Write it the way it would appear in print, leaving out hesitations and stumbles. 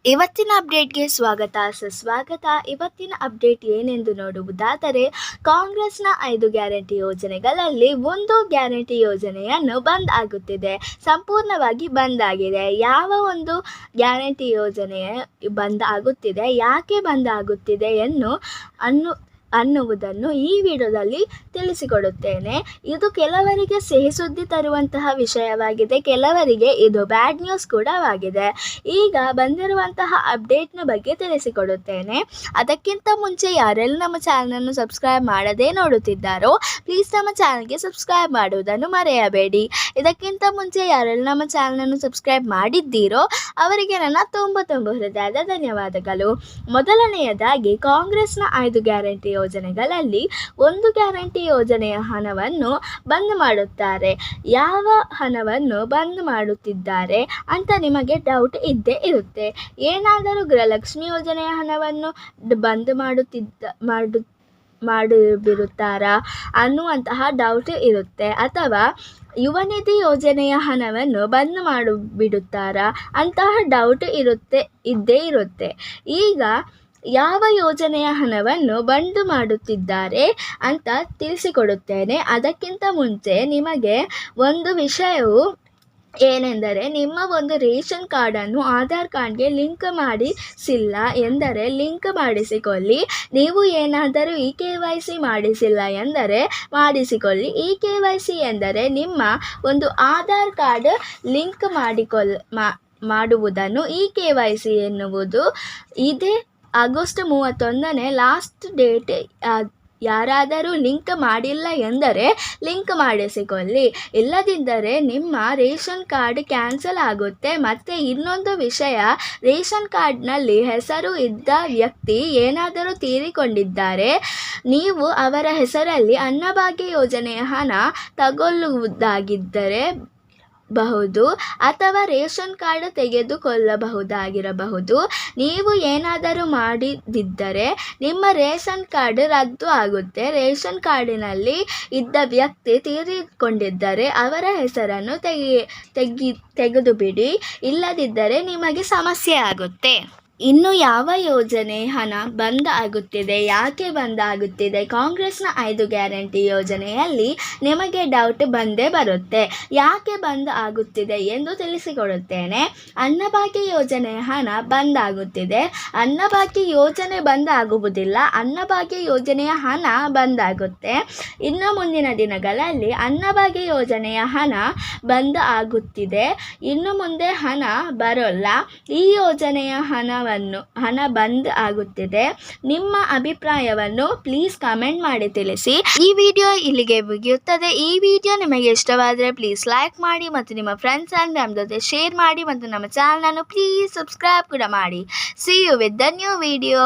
ಇವತ್ತಿನ ಅಪ್ಡೇಟ್ಗೆ ಸ್ವಾಗತ ಸುಸ್ವಾಗತ. ಇವತ್ತಿನ ಅಪ್ಡೇಟ್ ಏನೆಂದು ನೋಡುವುದಾದರೆ, ಕಾಂಗ್ರೆಸ್ನ 5 ಗ್ಯಾರಂಟಿ ಯೋಜನೆಗಳಲ್ಲಿ ಒಂದು ಗ್ಯಾರಂಟಿ ಯೋಜನೆಯನ್ನು ಬಂದ್ ಆಗುತ್ತಿದೆ. ಸಂಪೂರ್ಣವಾಗಿ ಬಂದ್ ಆಗಿದೆ. ಯಾವ ಒಂದು ಗ್ಯಾರಂಟಿ ಯೋಜನೆ ಬಂದ್ ಆಗುತ್ತಿದೆ, ಯಾಕೆ ಬಂದ್ ಆಗುತ್ತಿದೆ ಅನ್ನುವುದನ್ನು ಈ ವಿಡಿಯೋದಲ್ಲಿ ತಿಳಿಸಿಕೊಡುತ್ತೇನೆ. ಇದು ಕೆಲವರಿಗೆ ಸಿಹಿ ಸುದ್ದಿ ತರುವಂತಹ ವಿಷಯವಾಗಿದೆ, ಕೆಲವರಿಗೆ ಇದು ಬ್ಯಾಡ್ ನ್ಯೂಸ್ ಕೂಡ ಆಗಿದೆ. ಈಗ ಬಂದಿರುವಂತಹ ಅಪ್ಡೇಟ್ನ ಬಗ್ಗೆ ತಿಳಿಸಿಕೊಡುತ್ತೇನೆ. ಅದಕ್ಕಿಂತ ಮುಂಚೆ ಯಾರೆಲ್ಲ ನಮ್ಮ ಚಾನಲನ್ನು ಸಬ್ಸ್ಕ್ರೈಬ್ ಮಾಡದೇ ನೋಡುತ್ತಿದ್ದಾರೋ ಪ್ಲೀಸ್ ನಮ್ಮ ಚಾನಲ್ಗೆ ಸಬ್ಸ್ಕ್ರೈಬ್ ಮಾಡುವುದನ್ನು ಮರೆಯಬೇಡಿ. ಇದಕ್ಕಿಂತ ಮುಂಚೆ ಯಾರೆಲ್ಲ ನಮ್ಮ ಚಾನಲನ್ನು ಸಬ್ಸ್ಕ್ರೈಬ್ ಮಾಡಿದ್ದೀರೋ ಅವರಿಗೆ ನನ್ನ ತುಂಬ ಹೃದಯದ ಧನ್ಯವಾದಗಳು. ಮೊದಲನೆಯದಾಗಿ, ಕಾಂಗ್ರೆಸ್ನ 5 ಗ್ಯಾರಂಟಿ ಯೋಜನೆಗಳಲ್ಲಿ ಒಂದು ಗ್ಯಾರಂಟಿ ಯೋಜನೆಯ ಹಣವನ್ನು ಬಂದ್ ಮಾಡುತ್ತಾರೆ. ಯಾವ ಹಣವನ್ನು ಬಂದ್ ಮಾಡುತ್ತಿದ್ದಾರೆ ಅಂತ ನಿಮಗೆ ಡೌಟ್ ಇದ್ದೇ ಇರುತ್ತೆ. ಏನಾದರೂ ಗೃಹಲಕ್ಷ್ಮಿ ಯೋಜನೆಯ ಹಣವನ್ನು ಬಂದ್ ಮಾಡಿಬಿಡುತ್ತಾರಾ ಅನ್ನುವಂತಹ ಡೌಟ್ ಇರುತ್ತೆ, ಅಥವಾ ಯುವ ನಿಧಿ ಯೋಜನೆಯ ಹಣವನ್ನು ಬಂದ್ ಮಾಡಿಬಿಡುತ್ತಾರಾ ಅಂತಹ ಡೌಟ್ ಇದ್ದೇ ಇರುತ್ತೆ. ಈಗ ಯಾವ ಯೋಜನೆಯ ಹಣವನ್ನು ಬಂದ್ ಮಾಡುತ್ತಿದ್ದಾರೆ ಅಂತ ತಿಳಿಸಿಕೊಡುತ್ತೇನೆ. ಅದಕ್ಕಿಂತ ಮುಂಚೆ ನಿಮಗೆ ಒಂದು ವಿಷಯವು ಏನೆಂದರೆ, ನಿಮ್ಮ ಒಂದು ರೇಷನ್ ಕಾರ್ಡನ್ನು ಆಧಾರ್ ಕಾರ್ಡ್ಗೆ ಲಿಂಕ್ ಮಾಡಿಸಿಲ್ಲ ಎಂದರೆ ಲಿಂಕ್ ಮಾಡಿಸಿಕೊಳ್ಳಿ. ನೀವು ಏನಾದರೂ KYC ಮಾಡಿಸಿಲ್ಲ ಎಂದರೆ ಮಾಡಿಸಿಕೊಳ್ಳಿ. KYC ಎಂದರೆ ನಿಮ್ಮ ಒಂದು ಆಧಾರ್ ಕಾರ್ಡ್ ಲಿಂಕ್ ಮಾಡುವುದನ್ನು KYC ಎನ್ನುವುದು. ಇದೇ ಆಗಸ್ಟ್ 31 ಲಾಸ್ಟ್ ಡೇಟ್. ಯಾರಾದರೂ ಲಿಂಕ್ ಮಾಡಿಲ್ಲ ಎಂದರೆ ಲಿಂಕ್ ಮಾಡಿಸಿಕೊಳ್ಳಿ, ಇಲ್ಲದಿದ್ದರೆ ನಿಮ್ಮ ರೇಷನ್ ಕಾರ್ಡ್ ಕ್ಯಾನ್ಸಲ್ ಆಗುತ್ತೆ. ಮತ್ತು ಇನ್ನೊಂದು ವಿಷಯ, ರೇಷನ್ ಕಾರ್ಡ್ನಲ್ಲಿ ಹೆಸರು ಇದ್ದ ವ್ಯಕ್ತಿ ಏನಾದರೂ ತೀರಿಕೊಂಡಿದ್ದಾರೆ, ನೀವು ಅವರ ಹೆಸರಲ್ಲಿ ಅನ್ನಭಾಗ್ಯ ಯೋಜನೆಯ ಹಣ ತಗೊಳ್ಳುವುದಾಗಿದ್ದರೆ ಬಹುದು ಅಥವಾ ರೇಷನ್ ಕಾರ್ಡ್ ತೆಗೆದುಕೊಳ್ಳಬಹುದಾಗಿರಬಹುದು. ನೀವು ಏನಾದರೂ ಮಾಡಿದ್ದರೆ ನಿಮ್ಮ ರೇಷನ್ ಕಾರ್ಡ್ ರದ್ದು ಆಗುತ್ತೆ. ರೇಷನ್ ಕಾರ್ಡಿನಲ್ಲಿ ಇದ್ದ ವ್ಯಕ್ತಿ ತೀರಿಕೊಂಡಿದ್ದರೆ ಅವರ ಹೆಸರನ್ನು ತೆಗೆದುಬಿಡಿ, ಇಲ್ಲದಿದ್ದರೆ ನಿಮಗೆ ಸಮಸ್ಯೆ ಆಗುತ್ತೆ. ಇನ್ನು ಯಾವ ಯೋಜನೆ ಹಣ ಬಂದ್ ಆಗುತ್ತಿದೆ, ಯಾಕೆ ಬಂದ್ ಆಗುತ್ತಿದೆ, ಕಾಂಗ್ರೆಸ್ನ 5 ಗ್ಯಾರಂಟಿ ಯೋಜನೆಯಲ್ಲಿ ನಿಮಗೆ ಡೌಟ್ ಬಂದೇ ಬರುತ್ತೆ. ಯಾಕೆ ಬಂದ್ ಆಗುತ್ತಿದೆ ಎಂದು ತಿಳಿಸಿಕೊಡುತ್ತೇನೆ. ಅನ್ನಭಾಗ್ಯ ಯೋಜನೆಯ ಹಣ ಬಂದ್ ಆಗುತ್ತಿದೆ. ಅನ್ನಭಾಗ್ಯ ಯೋಜನೆ ಬಂದ್ ಆಗುವುದಿಲ್ಲ, ಅನ್ನಭಾಗ್ಯ ಯೋಜನೆಯ ಹಣ ಬಂದ್ ಆಗುತ್ತೆ. ಇನ್ನು ಮುಂದಿನ ದಿನಗಳಲ್ಲಿ ಅನ್ನಭಾಗ್ಯ ಯೋಜನೆಯ ಹಣ ಬಂದ್ ಆಗುತ್ತಿದೆ. ಇನ್ನು ಮುಂದೆ ಹಣ ಬರೋಲ್ಲ. ಈ ಯೋಜನೆಯ ಹಣ ಬಂದ್ ಆಗುತ್ತಿದೆ. ನಿಮ್ಮ ಅಭಿಪ್ರಾಯವನ್ನು ಪ್ಲೀಸ್ ಕಮೆಂಟ್ ಮಾಡಿ ತಿಳಿಸಿ. ಈ ವಿಡಿಯೋ ಇಲ್ಲಿಗೆ ಮುಗಿಯುತ್ತದೆ. ಈ ವಿಡಿಯೋ ನಿಮಗೆ ಇಷ್ಟವಾದರೆ ಪ್ಲೀಸ್ ಲೈಕ್ ಮಾಡಿ ಮತ್ತು ನಿಮ್ಮ ಫ್ರೆಂಡ್ಸ್ ಆ್ಯಂಡ್ ಫ್ಯಾಮಿಲಿ ಜೊತೆ ಶೇರ್ ಮಾಡಿ ಮತ್ತು ನಮ್ಮ ಚಾನಲನ್ನು ಪ್ಲೀಸ್ ಸಬ್ಸ್ಕ್ರೈಬ್ ಕೂಡ ಮಾಡಿ. See you with the new video.